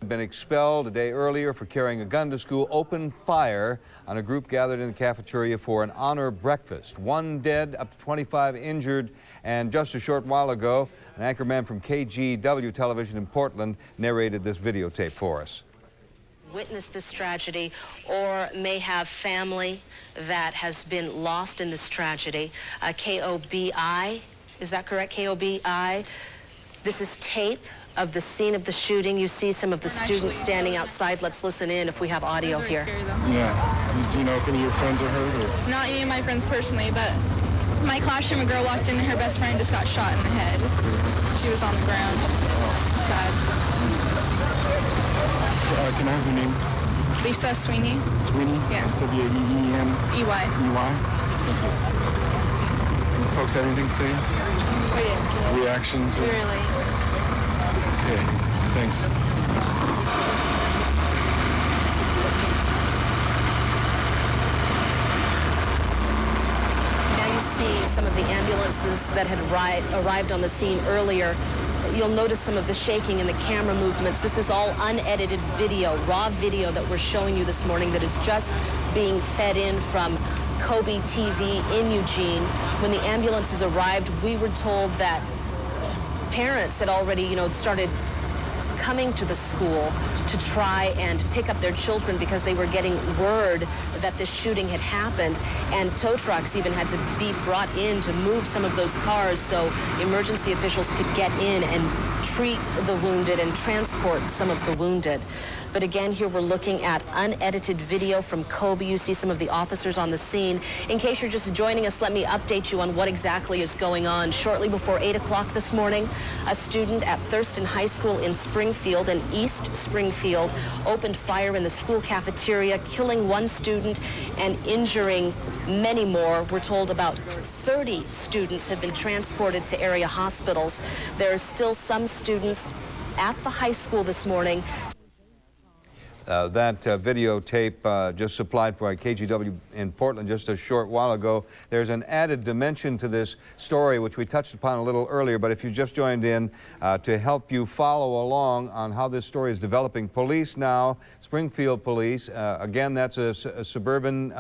Been expelled a day earlier for carrying a gun to school, opened fire on a group gathered in the cafeteria for an honor breakfast. 1 dead, up to 25 injured, and just a short while ago, an anchorman from KGW television in Portland narrated this videotape for us. Witnessed this tragedy or may have family that has been lost in this tragedy. KOBI, is that correct? KOBI. This is tape of the scene of the shooting. You see some of the students standing outside. Let's listen in if we have audio here. Yeah. Do you know if any of your friends are hurt? Or? Not any of my friends personally, but my classroom, a girl walked in and her best friend just got shot in the head. She was on the ground. Sad. Can I have your name? Lisa Sweeney. Sweeney? Yeah. S-W-E-E-N? E-Y. E-Y? Thank you. Any folks have anything to say? Oh, yeah. Reactions? Or? Really? Okay, thanks. Now you see some of the ambulances that had arrived on the scene earlier. You'll notice some of the shaking and the camera movements. This is all unedited video, raw video that we're showing you this morning that is just being fed in from Kobe TV in Eugene. When the ambulances arrived, we were told that parents had already, started coming to the school to try and pick up their children because they were getting word that this shooting had happened, and tow trucks even had to be brought in to move some of those cars so emergency officials could get in and treat the wounded and transport some of the wounded. But again, here we're looking at unedited video from Kobe. You see some of the officers on the scene. In case you're just joining us, let me update you on what exactly is going on. Shortly before 8 o'clock this morning, a student at Thurston High School in Springfield and East Springfield opened fire in the school cafeteria, killing 1 student and injuring many more. We're told about 30 students have been transported to area hospitals. There are still some students at the high school this morning. That videotape just supplied by KGW in Portland just a short while ago. There's an added dimension to this story, which we touched upon a little earlier, but if you just joined in, to help you follow along on how this story is developing, police now, Springfield police, again, that's a suburban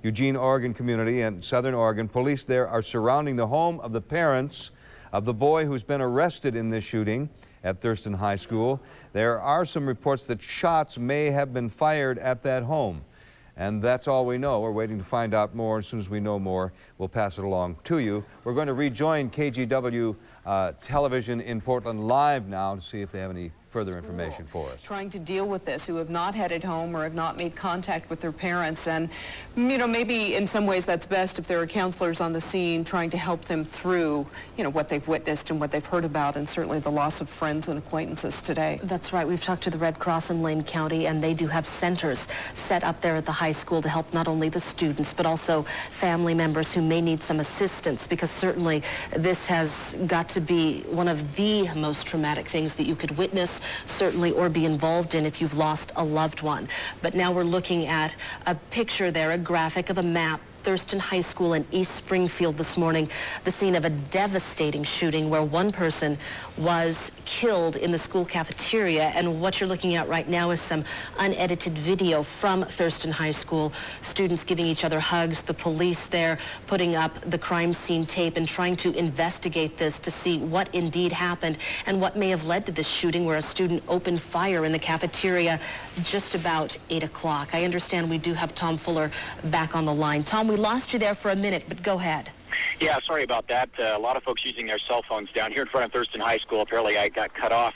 Eugene, Oregon community in southern Oregon. Police there are surrounding the home of the parents of the boy who's been arrested in this shooting at Thurston High School. There are some reports that shots may have been fired at that home. And that's all we know. We're waiting to find out more. As soon as we know more, we'll pass it along to you. We're going to rejoin KGW television in Portland live now to see if they have any further information for us. Trying to deal with this, who have not headed home or have not made contact with their parents. And, maybe in some ways that's best if there are counselors on the scene trying to help them through, what they've witnessed and what they've heard about, and certainly the loss of friends and acquaintances today. That's right. We've talked to the Red Cross in Lane County, and they do have centers set up there at the high school to help not only the students, but also family members who may need some assistance, because certainly this has got to be one of the most traumatic things that you could witness, certainly, or be involved in if you've lost a loved one. But now we're looking at a picture there, a graphic of a map. Thurston High School in East Springfield this morning, the scene of a devastating shooting where 1 person was killed in the school cafeteria. And what you're looking at right now is some unedited video from Thurston High School. Students giving each other hugs, the police there putting up the crime scene tape and trying to investigate this to see what indeed happened and what may have led to this shooting where a student opened fire in the cafeteria just about 8 o'clock. I understand we do have Tom Fuller back on the line. Tom, we lost you there for a minute, but go ahead. Yeah, sorry about that. A lot of folks using their cell phones down here in front of Thurston High School. Apparently I got cut off.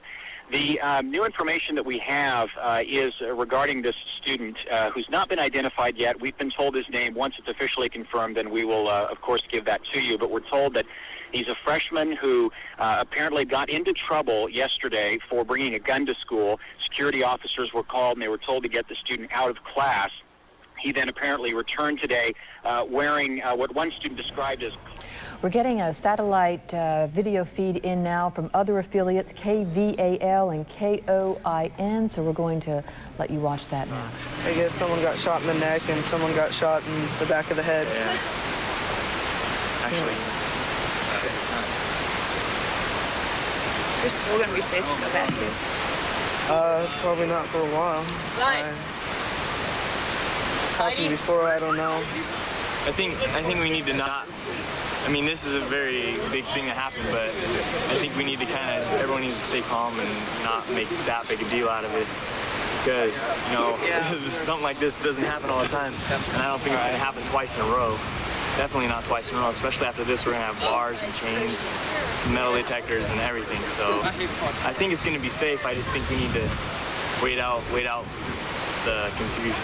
The new information that we have is regarding this student who's not been identified yet. We've been told his name. Once it's officially confirmed, then we will, of course, give that to you. But we're told that he's a freshman who apparently got into trouble yesterday for bringing a gun to school. Security officers were called, and they were told to get the student out of class. He then apparently returned today wearing what one student described as... We're getting a satellite video feed in now from other affiliates, KVAL and KOIN, so we're going to let you watch that now. I guess someone got shot in the neck and someone got shot in the back of the head. Yeah. Actually, Your school going to be safe to go back to? Probably not for a while. Happened before, I don't know. I think we need to not. I mean, this is a very big thing that happened, but I think we need to everyone needs to stay calm and not make that big a deal out of it. Because, you know, something like this doesn't happen all the time. And I don't think it's going to happen twice in a row. Definitely not twice in a row, especially after this we're going to have bars and chains, metal detectors and everything. So I think it's going to be safe. I just think we need to wait out the confusion.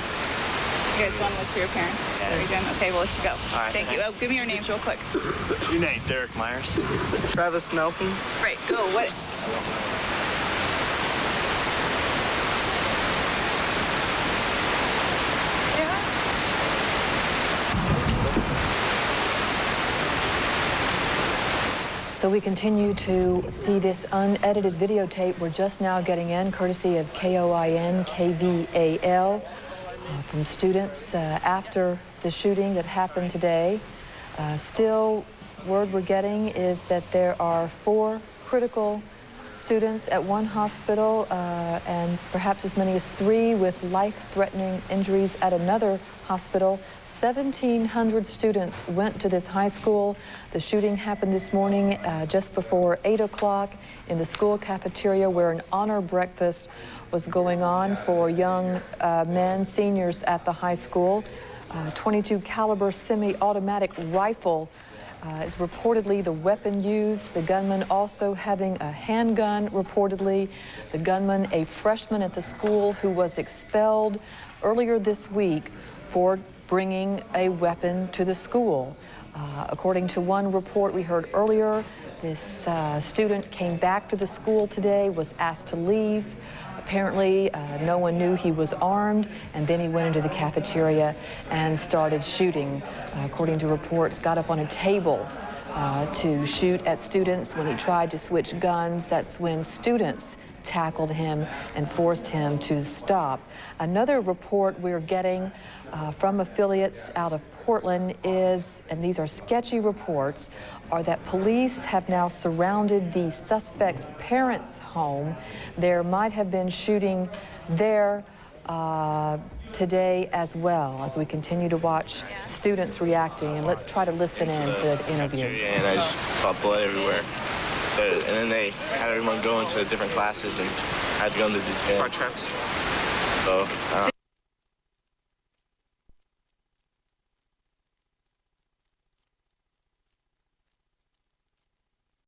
You guys want to look for your parents? Yeah. Okay, we'll let you go. All right, Thank you. thanks. Oh, give me your names real quick. Your name? Derek Myers. Travis Nelson. Great, go. What? So we continue to see this unedited videotape we're just now getting in, courtesy of KOIN, KVAL, from students after the shooting that happened today. Still, word we're getting is that there are 4 critical students at one hospital and perhaps as many as 3 with life-threatening injuries at another hospital. 1,700 students went to this high school. The shooting happened this morning just before 8 o'clock in the school cafeteria where an honor breakfast was going on for young men, seniors at the high school. 22 caliber semi-automatic rifle is reportedly the weapon used. The gunman also having a handgun, reportedly. The gunman, a freshman at the school who was expelled earlier this week for bringing a weapon to the school. According to one report we heard earlier, this student came back to the school today, was asked to leave. Apparently, no one knew he was armed, and then he went into the cafeteria and started shooting. According to reports, got up on a table to shoot at students. When he tried to switch guns, that's when students tackled him and forced him to stop. Another report we're getting from affiliates out of Portland is, and these are sketchy reports, are that police have now surrounded the suspect's parents' home. There might have been shooting there today as well, as we continue to watch students reacting. And let's try to listen in to the interview. And I just saw blood everywhere. And then they had everyone go into different classes, and I had to go into the gym. So,